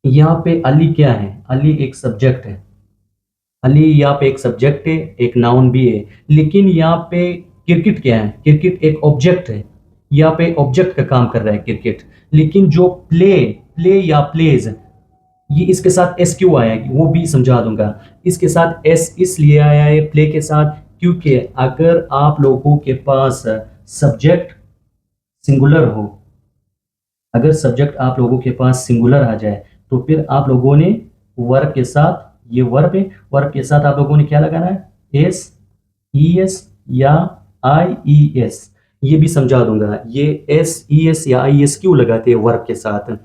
यहाँ पे अली क्या है? अली एक सब्जेक्ट है। अली यहाँ पे एक सब्जेक्ट है, एक नाउन भी है। लेकिन यहाँ पे क्रिकेट क्या है? क्रिकेट एक ऑब्जेक्ट है। यहाँ पे ऑब्जेक्ट का काम कर रहा है क्रिकेट। लेकिन जो प्ले प्ले या प्लेज, ये इसके साथ एस क्यों आया है वो भी समझा दूंगा। इसके साथ एस इसलिए आया है प्ले के साथ, क्योंकि अगर आप लोगों के पास सब्जेक्ट सिंगुलर हो, अगर सब्जेक्ट आप लोगों के पास सिंगुलर आ जाए, तो फिर आप लोगों ने वर्ब के साथ, ये वर्ब है, वर्ब के साथ आप लोगों ने क्या लगाना है? एस, ई एस या आई ई एस। ये भी समझा दूंगा, ये एस ई एस या आई एस क्यों लगाते हैं वर्ब के साथ।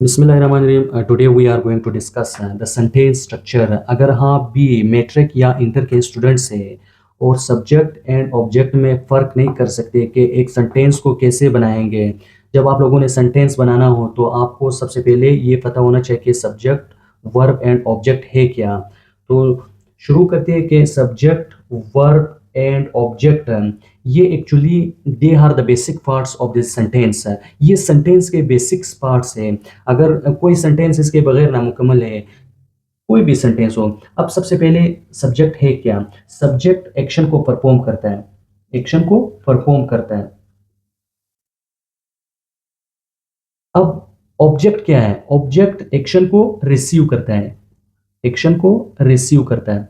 बिस्मिल्लाहिर्रहमानिर्रहीम। Today we are going to discuss the sentence structure. अगर हाँ बी मैट्रिक या इंटर के स्टूडेंट्स हैं और सब्जेक्ट एंड ऑब्जेक्ट में फ़र्क नहीं कर सकते कि एक सेंटेंस को कैसे बनाएंगे, जब आप लोगों ने सेंटेंस बनाना हो तो आपको सबसे पहले ये पता होना चाहिए कि सब्जेक्ट वर्ब एंड ऑब्जेक्ट है क्या। तो शुरू करते हैं कि सब्जेक्ट वर्ब एंड ऑब्जेक्ट, ये actually they are the basic parts of this sentence. ये सेंटेंस के बेसिक्स पार्ट्स हैं। अगर कोई सेंटेंस इसके बगैर नामुकम्मल है, कोई भी सेंटेंस हो। अब सबसे पहले सब्जेक्ट है क्या? सब्जेक्ट एक्शन को परफॉर्म करता है, एक्शन को परफॉर्म करता है। अब ऑब्जेक्ट क्या है? ऑब्जेक्ट एक्शन को रिसीव करता है, एक्शन को रिसीव करता है।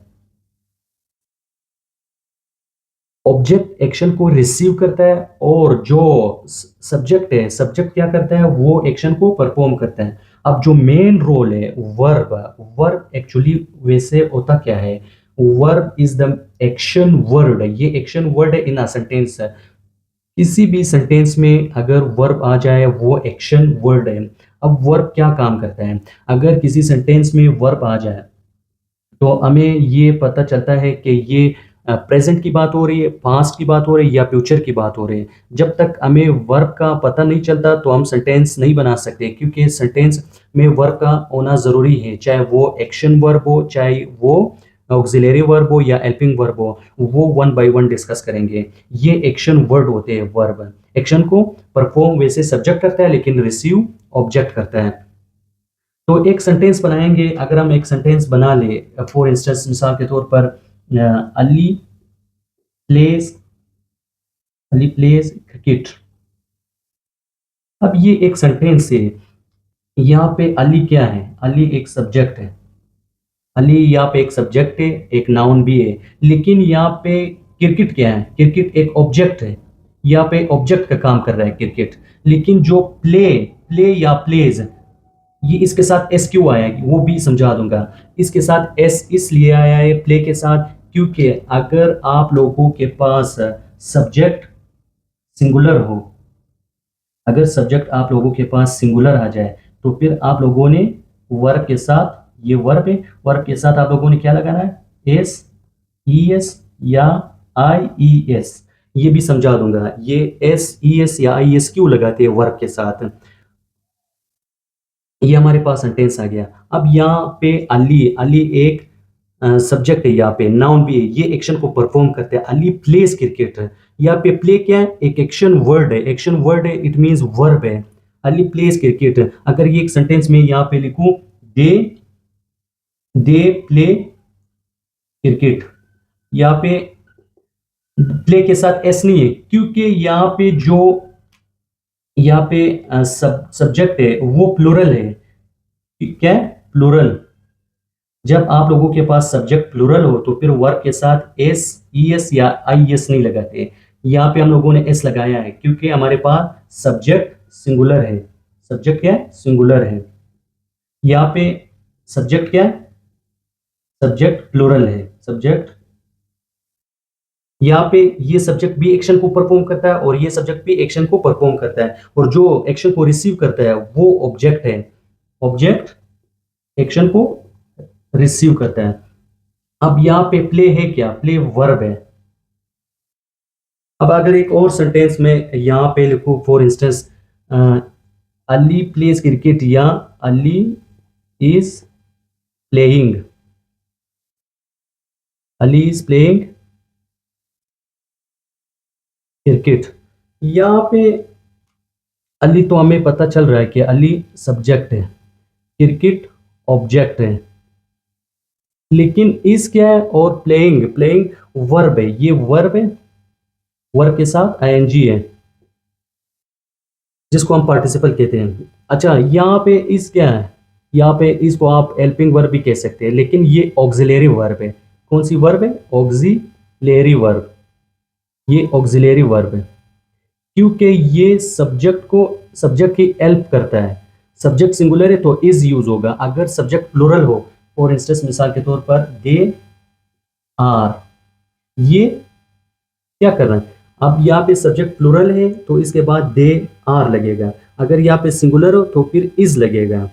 ऑब्जेक्ट एक्शन को रिसीव करता है और जो सब्जेक्ट है, सब्जेक्ट क्या करता है? वो एक्शन को परफॉर्म करता है। अब जो मेन रोल है वर्ब, वर्ब एक्चुअली वैसे होता क्या है? Verb is the action word. ये एक्शन वर्ड है इन अ सेंटेंस। किसी भी सेंटेंस में अगर वर्ब आ जाए वो एक्शन वर्ड है। अब वर्ब क्या काम करता है? अगर किसी सेंटेंस में वर्ब आ जाए तो हमें ये पता चलता है कि ये प्रेजेंट की बात हो रही है, पास्ट की बात हो रही है या फ्यूचर की बात हो रही है। जब तक हमें वर्ब का पता नहीं चलता तो हम सेंटेंस नहीं बना सकते, क्योंकि सेंटेंस में वर्ब का होना ज़रूरी है, चाहे वो एक्शन वर्ब हो, चाहे वो ऑक्सिलरी वर्ब हो या हेल्पिंग वर्ब हो। वो वन बाय वन डिस्कस करेंगे। ये एक्शन वर्ड होते हैं वर्ब। एक्शन को परफॉर्म वैसे सब्जेक्ट करता है लेकिन रिसीव ऑब्जेक्ट करता है। तो एक सेंटेंस बनाएंगे। अगर हम एक सेंटेंस बना ले, फॉर इंस्टेंस मिसाल के तौर पर Ali plays, Ali plays cricket. अब ये एक सेंटेंस है। यहाँ पे अली क्या है? अली एक सब्जेक्ट है। अली यहाँ पे एक सब्जेक्ट है, एक नाउन भी है। लेकिन यहाँ पे क्रिकेट क्या है? क्रिकेट एक ऑब्जेक्ट है। यहाँ पे ऑब्जेक्ट का काम कर रहा है क्रिकेट। लेकिन जो प्ले या प्लेज, ये इसके साथ एस क्यों आया है वो भी समझा दूंगा। इसके साथ एस इसलिए आया है प्ले के साथ, क्योंकि अगर आप लोगों के पास सब्जेक्ट सिंगुलर हो, अगर सब्जेक्ट आप लोगों के पास सिंगुलर आ जाए, तो फिर आप लोगों ने वर्ब के साथ, ये वर्ब है, वर्ब के साथ आप लोगों ने क्या लगाना है? एस, ई एस या आई ई एस। ये भी समझा दूंगा, ये एस ई एस या आई एस क्यों लगाते हैं वर्ब के साथ। ये हमारे पास सेंटेंस आ गया। अब यहाँ पे अली, अली एक सब्जेक्ट है, यहाँ पे नाउन भी है, ये एक्शन को परफॉर्म करते हैं। अली प्लेस क्रिकेट है। यहाँ पे प्ले क्या है? एक एक्शन वर्ड है, एक्शन वर्ड है, इट मींस वर्ब है। Ali place cricket. अगर ये एक सेंटेंस में यहाँ पे लिखूं, दे दे प्ले क्रिकेट, यहाँ पे प्ले के साथ एस नहीं है, क्योंकि यहाँ पे जो, यहाँ पे सब्जेक्ट है वो प्लूरल है। क्या है? प्लूरल। जब आप लोगों के पास सब्जेक्ट प्लूरल हो तो फिर वर्ब के साथ एस, ई एस या आई एस नहीं लगाते। यहाँ पे हम लोगों ने एस लगाया है क्योंकि हमारे पास सब्जेक्ट सिंगुलर है। सब्जेक्ट क्या है? सिंगुलर है। यहाँ पे सब्जेक्ट क्या है? सब्जेक्ट प्लूरल है। सब्जेक्ट, यहाँ पे ये सब्जेक्ट भी एक्शन को परफॉर्म करता है और ये सब्जेक्ट भी एक्शन को परफॉर्म करता है, और जो एक्शन को रिसीव करता है वो ऑब्जेक्ट है। ऑब्जेक्ट एक्शन को रिसीव करता है। अब यहाँ पे प्ले है क्या? प्ले वर्ब है। अब अगर एक और सेंटेंस में यहाँ पे लिखूं, for instance Ali plays cricket या Ali is playing, Ali is playing cricket. यहाँ पे अली तो हमें पता चल रहा है कि अली सब्जेक्ट है। क्रिकेट ऑब्जेक्ट है, लेकिन इस क्या है, और प्लेइंग, प्लेइंग वर्ब है, ये वर्ब है, वर्ब के साथ आईएनजी है जिसको हम पार्टिसिपल कहते हैं। अच्छा, यहाँ पे इस क्या है, यहाँ पे इसको आप हेल्पिंग वर्ब भी कह सकते हैं, लेकिन ये ऑक्सिलरी वर्ब है। कौन सी वर्ब है? Auxiliary verb. ये ऑक्सिलरी वर्ब है क्योंकि ये सब्जेक्ट को, सब्जेक्ट की हेल्प करता है। सब्जेक्ट सिंगुलर है तो इज यूज होगा। अगर सब्जेक्ट प्लूरल हो, फॉर इंस्टेंस मिसाल के तौर पर दे आर, ये क्या कर रहा है, अब यहाँ पे सब्जेक्ट प्लूरल है तो इसके बाद दे आर लगेगा। अगर यहाँ पे सिंगुलर हो तो फिर इज लगेगा।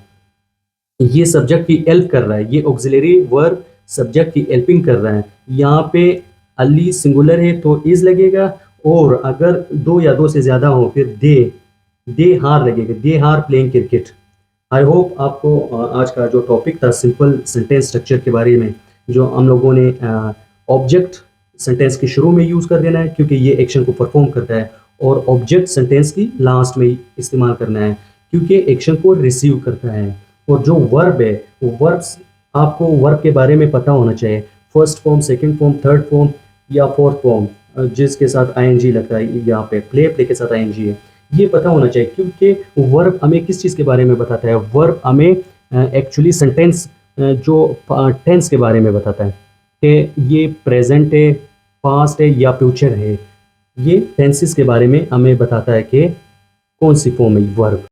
ये सब्जेक्ट की हेल्प कर रहा है, ये ऑक्सिलरी वर्ब सब्जेक्ट की हेल्पिंग कर रहा है। यहाँ पे अली सिंगुलर है तो इज लगेगा, और अगर दो या दो से ज्यादा हो फिर दे हार लगेगा, दे हार प्लेइंग क्रिकेट। आई होप आपको आज का जो टॉपिक था सिंपल सेंटेंस स्ट्रक्चर के बारे में, जो हम लोगों ने ऑब्जेक्ट सेंटेंस के शुरू में यूज कर देना है क्योंकि ये एक्शन को परफॉर्म करता है, और ऑब्जेक्ट सेंटेंस की लास्ट में इस्तेमाल करना है क्योंकि एक्शन को रिसीव करता है। और जो वर्ब है, वो वर्ब्स, आपको वर्ब के बारे में पता होना चाहिए, first form, second form, third form या फोर्थ फॉर्म, जिसके साथ आईएनजी लगता है। यहाँ पे प्ले, प्ले के साथ आईएनजी है, ये पता होना चाहिए क्योंकि वर्ब हमें किस चीज़ के बारे में बताता है। वर्ब हमें एक्चुअली सेंटेंस जो टेंस के बारे में बताता है कि ये प्रेजेंट है, पास्ट है या फ्यूचर है। ये टेंसेस के बारे में हमें बताता है कि कौन सी फॉर्म है वर्ब।